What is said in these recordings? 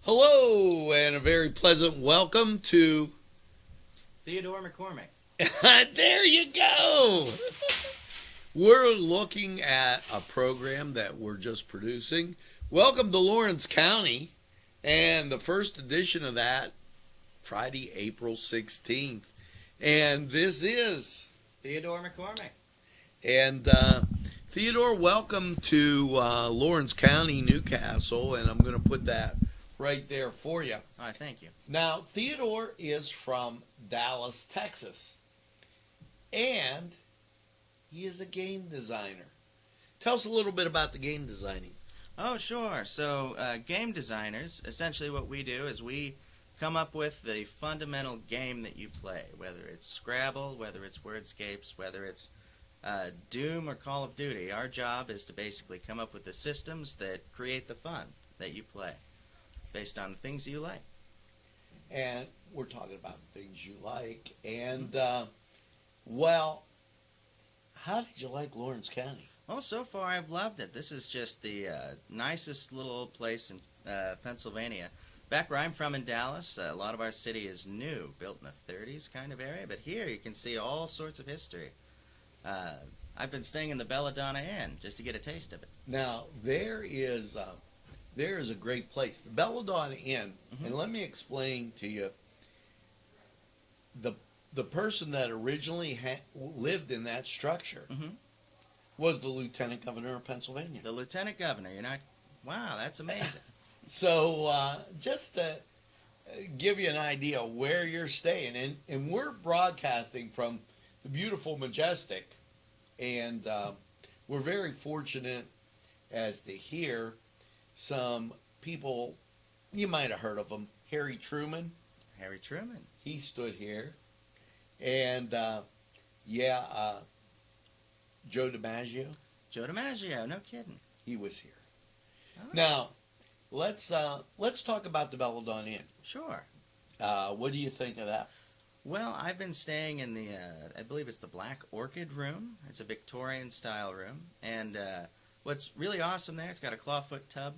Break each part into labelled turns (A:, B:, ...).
A: Hello, and a very pleasant welcome to
B: Theodore McCormick.
A: There you go! We're looking at a program that we're just producing. Welcome to Lawrence County, and the first edition of that, Friday, April 16th. And this is
B: Theodore McCormick.
A: And Theodore, welcome to Lawrence County, Newcastle, and I'm going to put that right there for you.
B: All right, thank you.
A: Now, Theodore is from Dallas, Texas, and he is a game designer. Tell us a little bit about the game designing.
B: Oh, sure. So, game designers, essentially what we do is we come up with the fundamental game that you play, whether it's Scrabble, whether it's Wordscapes, whether it's Doom or Call of Duty. Our job is to basically come up with the systems that create the fun that you play, based on the things you like.
A: And we're talking about the things you like. And, well, how did you like Lawrence County?
B: Well, so far I've loved it. This is just the nicest little old place in Pennsylvania. Back where I'm from in Dallas, a lot of our city is new, built in the 30s kind of area. But here you can see all sorts of history. I've been staying in the Belladonna Inn just to get a taste of it.
A: Now, there is a great place, the Belladonna Inn, and let me explain to you. The person that originally lived in that structure was the Lieutenant Governor of Pennsylvania.
B: The Lieutenant Governor, you're not... Wow, that's amazing.
A: So, just to give you an idea of where you're staying, and we're broadcasting from the beautiful Majestic, and we're very fortunate as to hear some people, you might have heard of him, Harry Truman.
B: Harry Truman.
A: He stood here. And, Joe DiMaggio.
B: Joe DiMaggio, no kidding.
A: He was here.
B: Oh.
A: Now, let's talk about the Belladonna Inn.
B: Sure.
A: What do you think of that?
B: Well, I've been staying in the, I believe it's the Black Orchid room. It's a Victorian-style room. And what's really awesome there, it's got a clawfoot tub.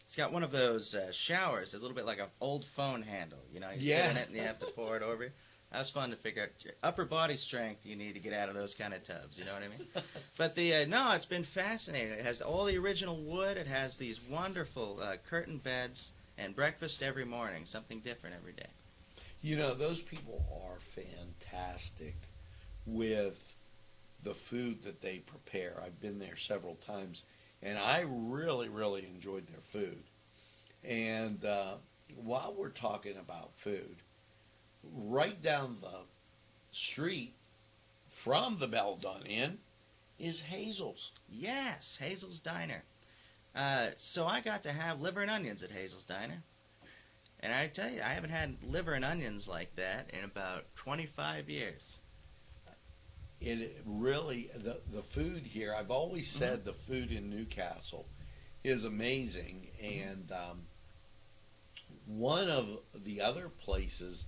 B: It's got one of those showers, a little bit like an old phone handle. You know, you sit in it and you have to pour it over you. That was fun to figure out. Upper body strength you need to get out of those kind of tubs, you know what I mean? But no, it's been fascinating. It has all the original wood. It has these wonderful curtain beds and breakfast every morning, something different every day.
A: You know, those people are fantastic with the food that they prepare. I've been there several times, and I really, really enjoyed their food. And while we're talking about food, right down the street from the Belladonna Inn is Hazel's.
B: Yes, Hazel's Diner. So I got to have liver and onions at Hazel's Diner. And I tell you, I haven't had liver and onions like that in about 25 years.
A: It really, the food here, I've always said the food in Newcastle is amazing. And one of the other places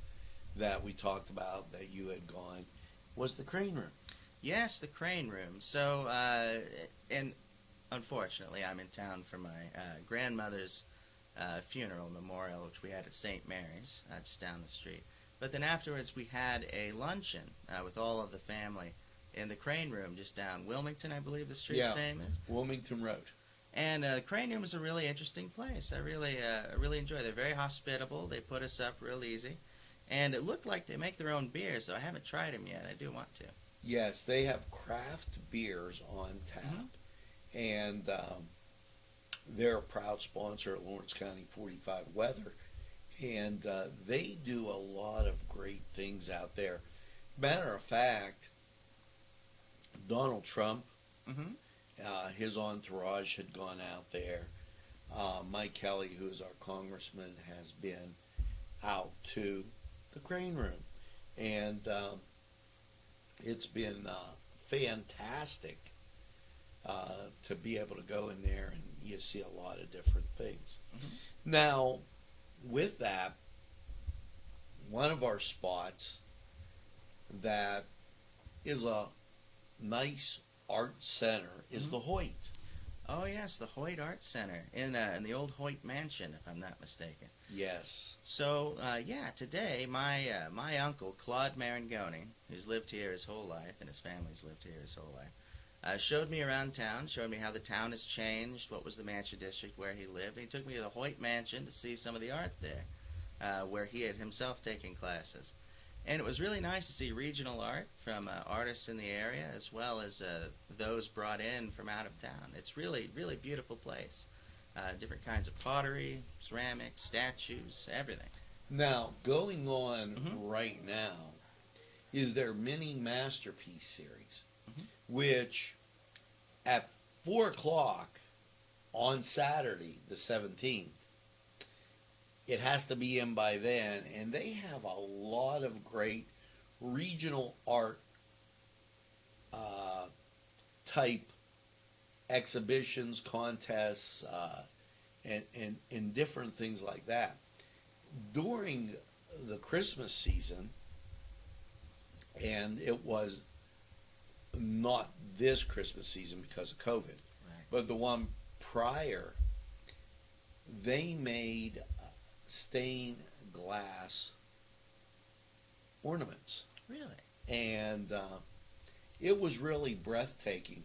A: that we talked about that you had gone was the Crane Room.
B: Yes, the Crane Room. So, and unfortunately, I'm in town for my grandmother's funeral memorial, which we had at St. Mary's, just down the street. But then afterwards, we had a luncheon with all of the family in the Crane Room, just down Wilmington, I believe the street's name is.
A: Wilmington Road.
B: And the Crane Room is a really interesting place. I really enjoy it. They're very hospitable. They put us up real easy. And it looked like they make their own beers, so I haven't tried them yet. I do want to.
A: Yes, they have craft beers on tap. And they're a proud sponsor at Lawrence County 45 Weather. And they do a lot of great things out there. Matter of fact, Donald Trump, his entourage had gone out there. Mike Kelly, who is our congressman, has been out to the Crane Room. And it's been fantastic to be able to go in there and you see a lot of different things. Now, with that, one of our spots that is a nice art center is the Hoyt.
B: Oh yes, the Hoyt Art Center in the old Hoyt Mansion, if I'm not mistaken.
A: Yes.
B: So today my uncle Claude Marangoni, who's lived here his whole life, and his family's lived here his whole life, showed me around town, showed me how the town has changed, what was the Mansion District where he lived. And he took me to the Hoyt Mansion to see some of the art there, where he had himself taken classes. And it was really nice to see regional art from artists in the area, as well as those brought in from out of town. It's really, really beautiful place. Different kinds of pottery, ceramics, statues, everything.
A: Now, going on right now is their mini masterpiece series, which at 4 o'clock on Saturday, the 17th, it has to be in by then, and they have a lot of great regional art type exhibitions, contests, and different things like that. During the Christmas season, and it was not this Christmas season because of COVID,
B: Right.
A: but the one prior, they made stained glass ornaments.
B: Really?
A: And it was really breathtaking.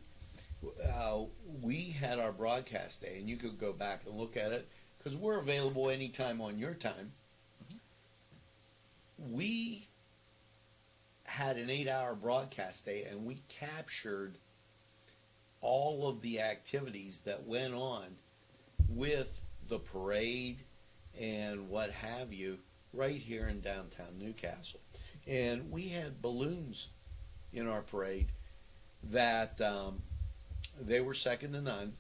A: We had our broadcast day, and you could go back and look at it because we're available anytime on your time. We had an 8-hour broadcast day, and we captured all of the activities that went on with the parade and what have you right here in downtown Newcastle. And we had balloons in our parade that they were second to none,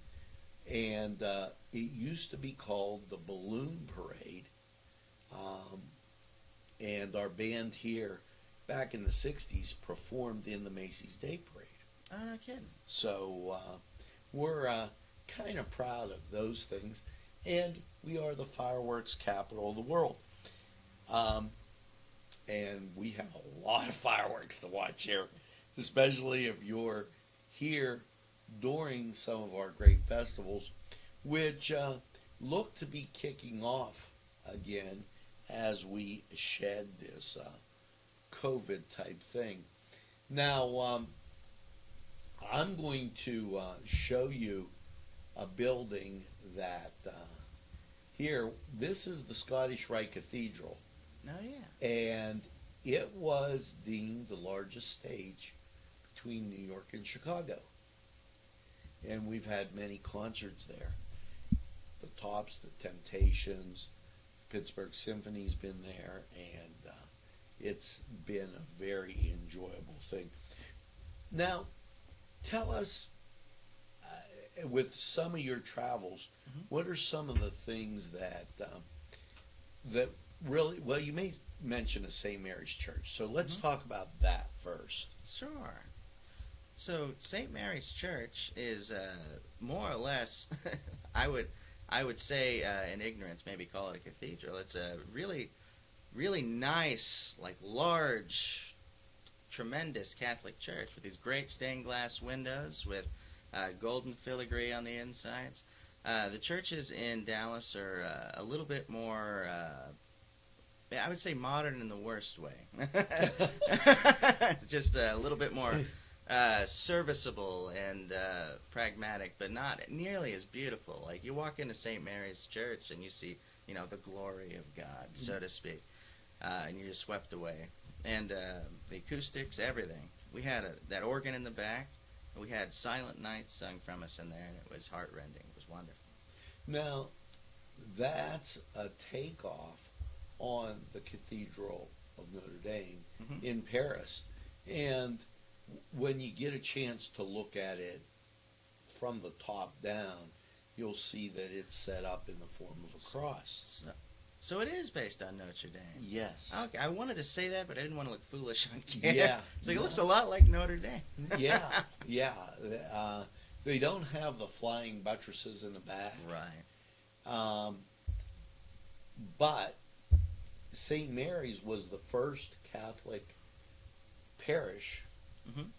A: and it used to be called the Balloon Parade. And our band here back in the 60s performed in the Macy's Day Parade.
B: Oh, no kidding.
A: So we're kind of proud of those things, and we are the fireworks capital of the world. And we have a lot of fireworks to watch here, especially if you're here during some of our great festivals, which look to be kicking off again as we shed this COVID type thing. Now, I'm going to show you a building that here, this is the Scottish Rite Cathedral.
B: Oh, yeah.
A: And it was deemed the largest stage between New York and Chicago. And we've had many concerts there. The Tops, the Temptations, Pittsburgh Symphony's been there, and it's been a very enjoyable thing. Now, tell us, with some of your travels, what are some of the things that that really, well, you may mention a St. Mary's Church, so let's talk about that first.
B: Sure. So St. Mary's Church is more or less, I would say in ignorance, maybe call it a cathedral. It's a really, really nice, like large, tremendous Catholic church with these great stained glass windows with golden filigree on the insides. The churches in Dallas are a little bit more, I would say modern in the worst way. Just a little bit more serviceable and pragmatic, but not nearly as beautiful. Like you walk into St. Mary's Church and you see, the glory of God, so to speak, and you're just swept away. And the acoustics, everything. We had that organ in the back. We had Silent Night sung from us in there, and it was heartrending. It was wonderful.
A: Now, that's a takeoff on the Cathedral of Notre Dame in Paris. And when you get a chance to look at it from the top down, you'll see that it's set up in the form of a cross.
B: So it is based on Notre Dame.
A: Yes.
B: Okay, I wanted to say that, but I didn't want to look foolish on camera.
A: Yeah.
B: So it looks a lot like Notre Dame.
A: Yeah. They don't have the flying buttresses in the back.
B: Right.
A: But St. Mary's was the first Catholic parish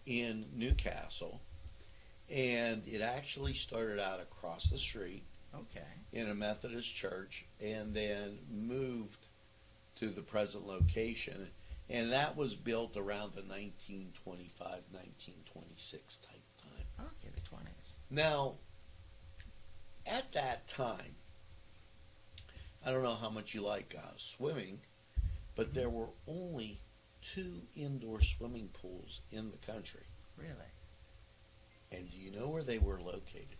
A: in Newcastle, And it actually started out across the street
B: Okay.
A: in a Methodist church and then moved to the present location. And that was built around the 1925, 1926 type time.
B: Okay, the 20s.
A: Now, at that time, I don't know how much you like swimming, but there were only 2 indoor swimming pools in the country.
B: Really?
A: And do you know where they were located?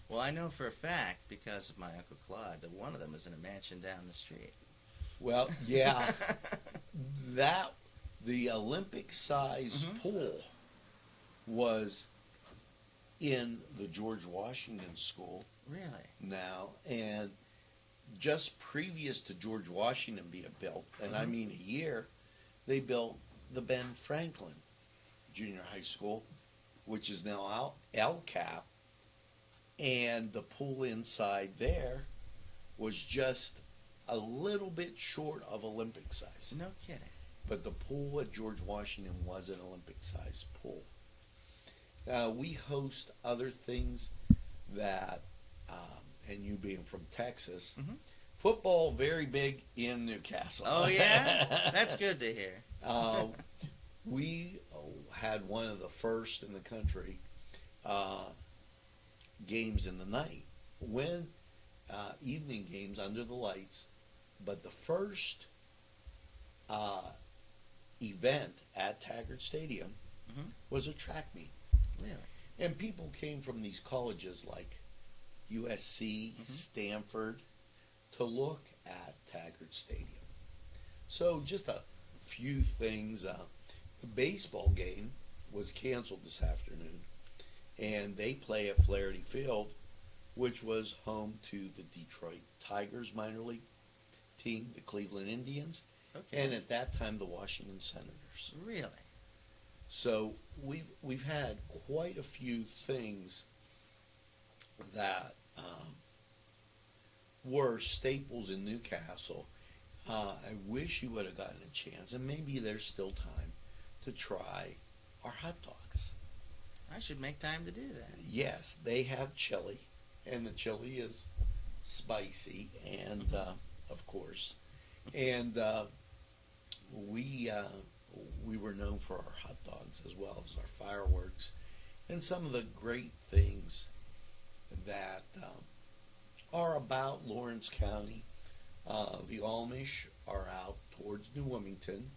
B: Well, I know for a fact, because of my Uncle Claude, that one of them was in a mansion down the street.
A: Well, yeah, the Olympic-sized pool was in the George Washington School
B: Really?
A: now, and just previous to George Washington being built, and I mean a year, they built the Ben Franklin Junior High School, which is now LCAP, and the pool inside there was just a little bit short of Olympic size.
B: No kidding.
A: But the pool at George Washington was an Olympic-sized pool. We host other things that, and you being from Texas, football very big in Newcastle.
B: Oh, yeah? That's good to hear.
A: We had one of the first in the country games in the night. When evening games under the lights, but the first event at Taggart Stadium was a track meet.
B: Really?
A: And people came from these colleges like USC, Stanford, to look at Taggart Stadium. So just a few things. The baseball game was canceled this afternoon, and they play at Flaherty Field, which was home to the Detroit Tigers minor league team, the Cleveland Indians, and at that time the Washington Senators.
B: Really?
A: So we've had quite a few things that were staples in Newcastle. I wish you would have gotten a chance, and maybe there's still time to try our hot dogs.
B: I should make time to do that.
A: Yes, they have chili, and the chili is spicy, and of course, and we were known for our hot dogs as well as our fireworks, and some of the great things that are about Lawrence County. The Amish are out towards New Wilmington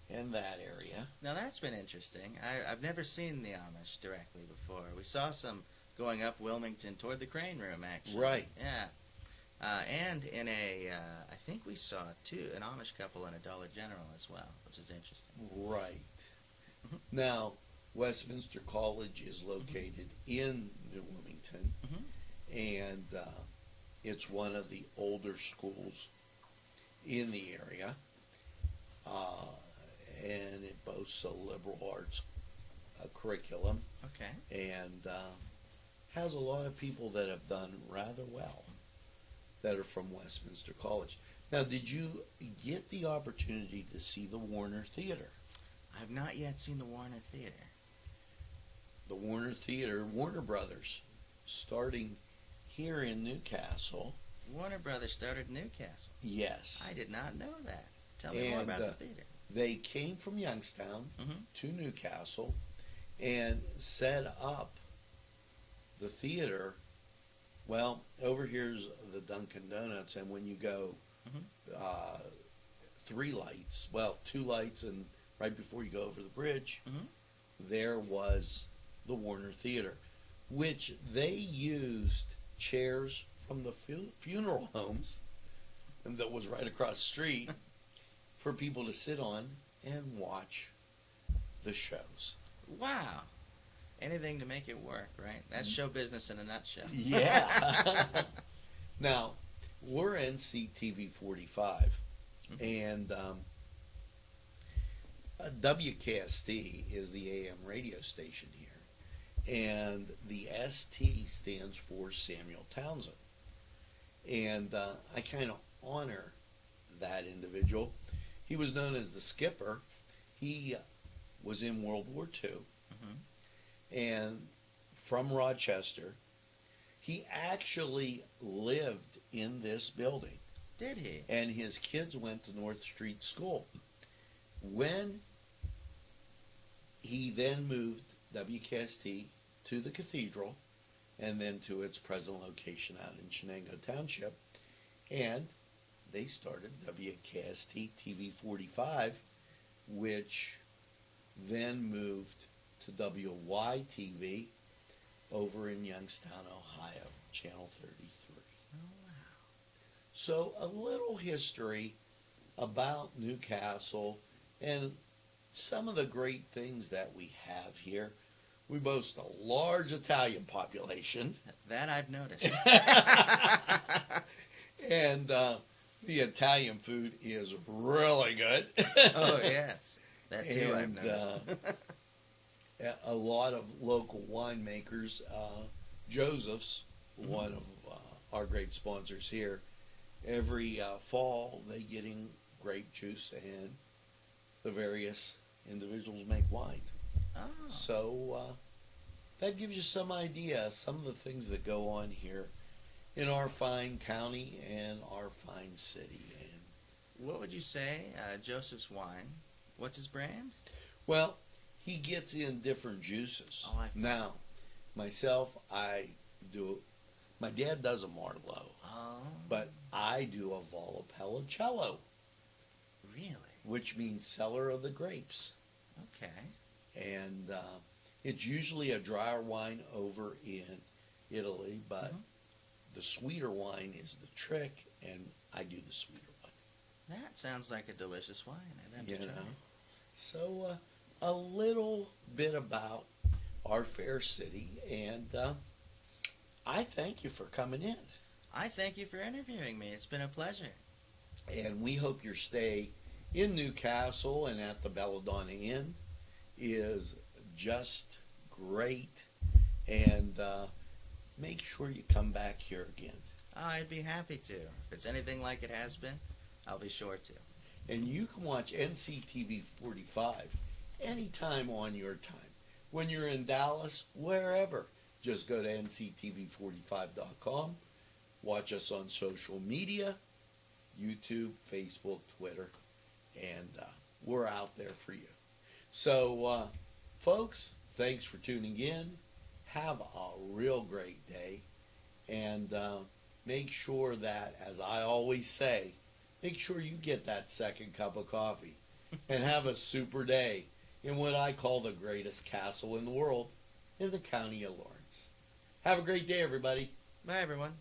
A: and that area.
B: Now that's been interesting. I've never seen the Amish directly before. We saw some going up Wilmington toward the Crane Room, actually.
A: Right.
B: Yeah. And in I think we saw an Amish couple in a Dollar General as well, which is interesting.
A: Right. Now, Westminster College is located in New Wilmington, and it's one of the older schools in the area, and it boasts a liberal arts curriculum, and has a lot of people that have done rather well that are from Westminster College. Now, did you get the opportunity to see the Warner Theater?
B: I've not yet seen the Warner Theater.
A: The Warner Theater, Warner Brothers, starting here in Newcastle.
B: Warner Brothers started in Newcastle.
A: Yes.
B: I did not know that. Tell me more about the theater.
A: They came from Youngstown to Newcastle and set up the theater. Well, over here's the Dunkin' Donuts, and when you go 3 lights, well, 2 lights, and right before you go over the bridge, there was the Warner Theater, which they used chairs from the funeral homes, and that was right across the street, for people to sit on and watch the shows.
B: Wow. Anything to make it work, right? That's show business in a nutshell.
A: Yeah. Now, we're NCTV45, and WKSD is the AM radio station here, and the ST stands for Samuel Townsend. And I kind of honor that individual. He was known as the Skipper. He was in World War II. And from Rochester. He actually lived in this building.
B: Did he?
A: And his kids went to North Street School. When he then moved WKST to the Cathedral and then to its present location out in Shenango Township, and they started WKST TV45, which then moved to WYTV over in Youngstown, Ohio, Channel 33.
B: Oh, wow.
A: So a little history about Newcastle and some of the great things that we have here. We boast a large Italian population.
B: That I've noticed.
A: And the Italian food is really good.
B: Oh, yes. That too I've
A: And,
B: noticed.
A: A lot of local winemakers. Joseph's, one of our great sponsors here. Every fall, they get in grape juice, and the various individuals make wine.
B: Oh.
A: So that gives you some idea, some of the things that go on here in our fine county and our fine city. And
B: What would you say, Joseph's wine? What's his brand?
A: well, he gets in different juices.
B: Oh,
A: Now, myself, my dad does a Marlowe,
B: Oh.
A: but I do a Valpolicella,
B: Really?
A: which means cellar of the grapes.
B: Okay.
A: And it's usually a drier wine over in Italy, but the sweeter wine is the trick, and I do the sweeter one.
B: That sounds like a delicious wine. I'd have to try it.
A: So a little bit about our fair city, and I thank you for coming in.
B: I thank you for interviewing me. It's been a pleasure.
A: And we hope your stay in Newcastle and at the Belladonna Inn is just great. And make sure you come back here again.
B: Oh, I'd be happy to. If it's anything like it has been, I'll be sure to.
A: And you can watch NCTV45 anytime on your time. When you're in Dallas, wherever, just go to nctv45.com. Watch us on social media, YouTube, Facebook, Twitter, and we're out there for you. So, folks, thanks for tuning in. Have a real great day. And make sure that, as I always say, make sure you get that second cup of coffee and have a super day in what I call the greatest castle in the world, in the county of Lawrence. Have a great day, everybody.
B: Bye, everyone.